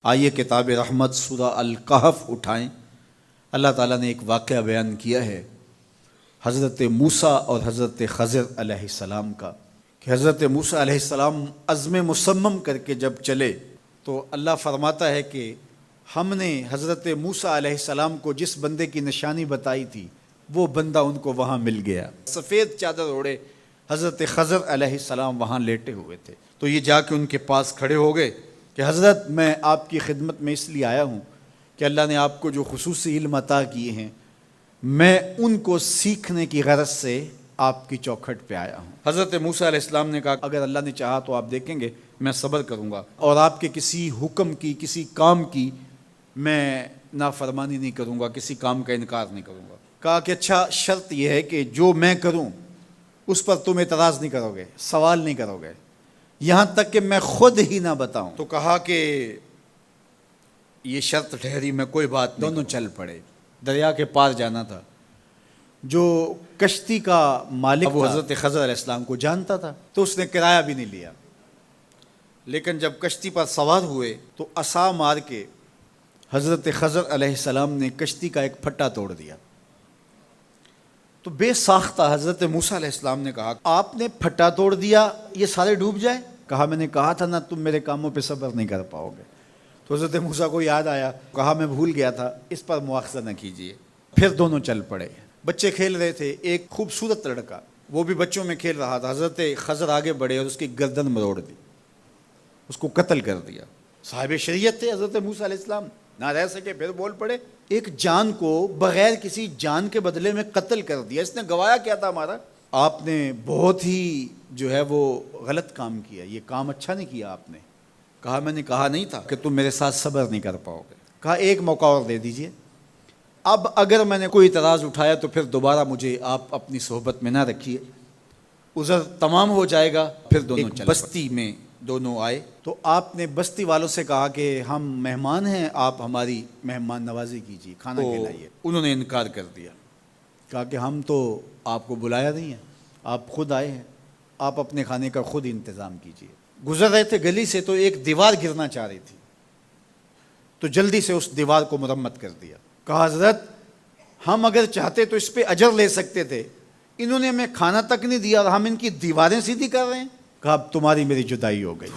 آئیے کتاب رحمت سورہ الکہف اٹھائیں۔ اللہ تعالیٰ نے ایک واقعہ بیان کیا ہے حضرت موسیٰ اور حضرت خضر علیہ السلام کا، کہ حضرت موسیٰ علیہ السلام عزم مصمم کر کے جب چلے تو اللہ فرماتا ہے کہ ہم نے حضرت موسیٰ علیہ السلام کو جس بندے کی نشانی بتائی تھی وہ بندہ ان کو وہاں مل گیا۔ سفید چادر اوڑے حضرت خضر علیہ السلام وہاں لیٹے ہوئے تھے، تو یہ جا کے ان کے پاس کھڑے ہو گئے کہ حضرت میں آپ کی خدمت میں اس لیے آیا ہوں کہ اللہ نے آپ کو جو خصوصی علم عطا کیے ہیں میں ان کو سیکھنے کی غرض سے آپ کی چوکھٹ پہ آیا ہوں۔ حضرت موسیٰ علیہ السلام نے کہا اگر اللہ نے چاہا تو آپ دیکھیں گے میں صبر کروں گا اور آپ کے کسی حکم کی کسی کام کی میں نافرمانی نہیں کروں گا، کسی کام کا انکار نہیں کروں گا۔ کہا کہ اچھا شرط یہ ہے کہ جو میں کروں اس پر تم اعتراض نہیں کرو گے، سوال نہیں کرو گے، یہاں تک کہ میں خود ہی نہ بتاؤں۔ تو کہا کہ یہ شرط ٹھہری، میں کوئی بات نہیں۔ دونوں چل پڑے، دریا کے پار جانا تھا۔ جو کشتی کا مالک وہ حضرت خضر علیہ السلام کو جانتا تھا تو اس نے کرایہ بھی نہیں لیا، لیکن جب کشتی پر سوار ہوئے تو عصا مار کے حضرت خضر علیہ السلام نے کشتی کا ایک پھٹا توڑ دیا۔ تو بے ساختہ حضرت موسیٰ علیہ السلام نے کہا آپ نے پھٹا توڑ دیا، یہ سارے ڈوب جائے؟ کہا میں نے کہا تھا نا تم میرے کاموں پہ صبر نہیں کر پاؤ گے۔ تو حضرت موسیٰ کو یاد آیا، کہا میں بھول گیا تھا، اس پر مواخذہ نہ کیجیے۔ پھر دونوں چل پڑے۔ بچے کھیل رہے تھے، ایک خوبصورت لڑکا وہ بھی بچوں میں کھیل رہا تھا۔ حضرت خضر آگے بڑھے اور اس کی گردن مروڑ دی، اس کو قتل کر دیا۔ صاحب شریعت تھے حضرت موسیٰ علیہ السلام، نہ رہ سکے، پھر بول پڑے ایک جان کو بغیر کسی جان کے بدلے میں قتل کر دیا، اس نے گوایا کیا تھا ہمارا؟ آپ نے بہت ہی جو ہے وہ غلط کام کیا، یہ کام اچھا نہیں کیا آپ نے۔ کہا میں نے کہا نہیں تھا کہ تم میرے ساتھ صبر نہیں کر پاؤ گے۔ کہا ایک موقع اور دے دیجئے، اب اگر میں نے کوئی اعتراض اٹھایا تو پھر دوبارہ مجھے آپ اپنی صحبت میں نہ رکھیے، عذر تمام ہو جائے گا۔ پھر دونوں چل بستی میں دونوں آئے تو آپ نے بستی والوں سے کہا کہ ہم مہمان ہیں، آپ ہماری مہمان نوازی کیجیے، کھانا کھلائیے۔ انہوں نے انکار کر دیا، کہا کہ ہم تو آپ کو بلایا نہیں ہے، آپ خود آئے ہیں، آپ اپنے کھانے کا خود انتظام کیجیے۔ گزر رہے تھے گلی سے تو ایک دیوار گرنا چاہ رہی تھی، تو جلدی سے اس دیوار کو مرمت کر دیا۔ کہا حضرت ہم اگر چاہتے تو اس پہ اجر لے سکتے تھے، انہوں نے ہمیں کھانا تک نہیں دیا اور ہم ان کی دیواریں سیدھی کر رہے ہیں۔ کہا اب تمہاری میری جدائی ہو گئی۔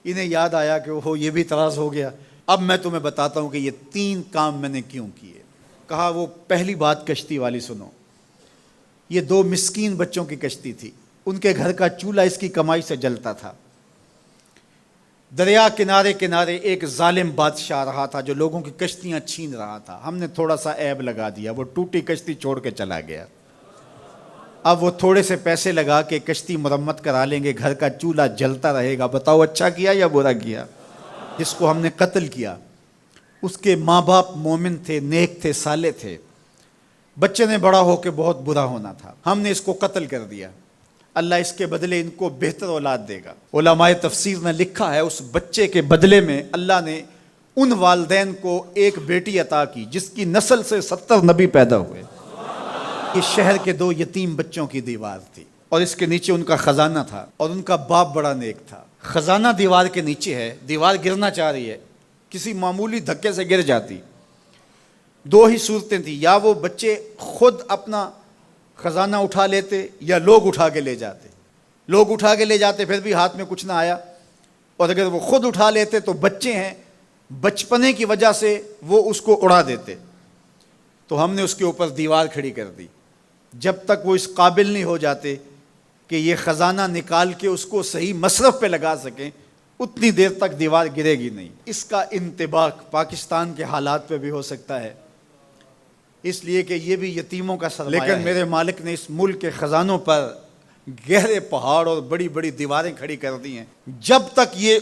انہیں یاد آیا کہ وہ یہ بھی اعتراض ہو گیا، اب میں تمہیں بتاتا ہوں کہ یہ 3 کام میں نے کیوں کیے۔ کہا وہ پہلی بات کشتی والی سنو، یہ 2 مسکین بچوں کی کشتی تھی، ان کے گھر کا چولہا اس کی کمائی سے جلتا تھا۔ دریا کنارے کنارے ایک ظالم بادشاہ رہا تھا جو لوگوں کی کشتیاں چھین رہا تھا، ہم نے تھوڑا سا عیب لگا دیا، وہ ٹوٹی کشتی چھوڑ کے چلا گیا۔ اب وہ تھوڑے سے پیسے لگا کے کشتی مرمت کرا لیں گے، گھر کا چولہا جلتا رہے گا۔ بتاؤ اچھا کیا یا برا کیا؟ جس کو ہم نے قتل کیا اس کے ماں باپ مومن تھے، نیک تھے، صالح تھے، بچے نے بڑا ہو کے بہت برا ہونا تھا، ہم نے اس کو قتل کر دیا، اللہ اس کے بدلے ان کو بہتر اولاد دے گا۔ علماء تفسیر نے لکھا ہے اس بچے کے بدلے میں اللہ نے ان والدین کو ایک بیٹی عطا کی جس کی نسل سے 70 نبی پیدا ہوئے۔ یہ شہر کے 2 یتیم بچوں کی دیوار تھی اور اس کے نیچے ان کا خزانہ تھا، اور ان کا باپ بڑا نیک تھا۔ خزانہ دیوار کے نیچے ہے، دیوار گرنا چاہ رہی ہے، کسی معمولی دھکے سے گر جاتی۔ 2 ہی صورتیں تھیں، یا وہ بچے خود اپنا خزانہ اٹھا لیتے یا لوگ اٹھا کے لے جاتے۔ لوگ اٹھا کے لے جاتے پھر بھی ہاتھ میں کچھ نہ آیا، اور اگر وہ خود اٹھا لیتے تو بچے ہیں، بچپنے کی وجہ سے وہ اس کو اڑا دیتے۔ تو ہم نے اس کے اوپر دیوار کھڑی کر دی، جب تک وہ اس قابل نہیں ہو جاتے کہ یہ خزانہ نکال کے اس کو صحیح مصرف پہ لگا سکیں، اتنی دیر تک دیوار گرے گی نہیں۔ اس کا انطباق پاکستان کے حالات پہ بھی ہو سکتا ہے، اس لیے کہ یہ بھی یتیموں کا سرمایہ ہے، لیکن میرے مالک نے اس ملک کے خزانوں پر گہرے پہاڑ اور بڑی بڑی دیواریں کھڑی کر دی ہیں۔ جب تک یہ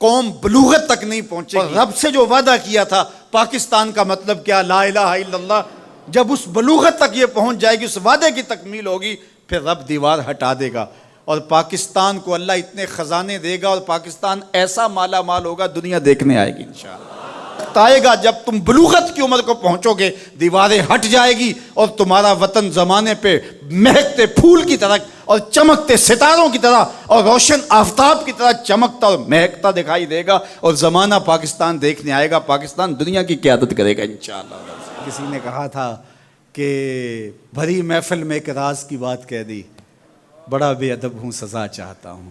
قوم بلوغت تک نہیں پہنچے گی، رب سے جو وعدہ کیا تھا پاکستان کا مطلب کیا، لا الہ الا اللہ، جب اس بلوغت تک یہ پہنچ جائے گی، اس وعدے کی تکمیل ہوگی، پھر رب دیوار ہٹا دے گا اور پاکستان کو اللہ اتنے خزانے دے گا اور پاکستان ایسا مالا مال ہوگا دنیا دیکھنے آئے گی انشاءاللہ۔ وقت آئے گا جب تم بلوغت کی عمر کو پہنچو گے، دیواریں ہٹ جائے گی اور تمہارا وطن زمانے پہ مہکتے پھول کی طرح اور چمکتے ستاروں کی طرح اور روشن آفتاب کی طرح چمکتا اور مہکتا دکھائی دے گا، اور زمانہ پاکستان دیکھنے آئے گا، پاکستان دنیا کی قیادت کرے گا انشاءاللہ۔ کسی نے کہا تھا کہ بھری محفل میں ایک راز کی بات کہہ دی، بڑا بے ادب ہوں سزا چاہتا ہوں۔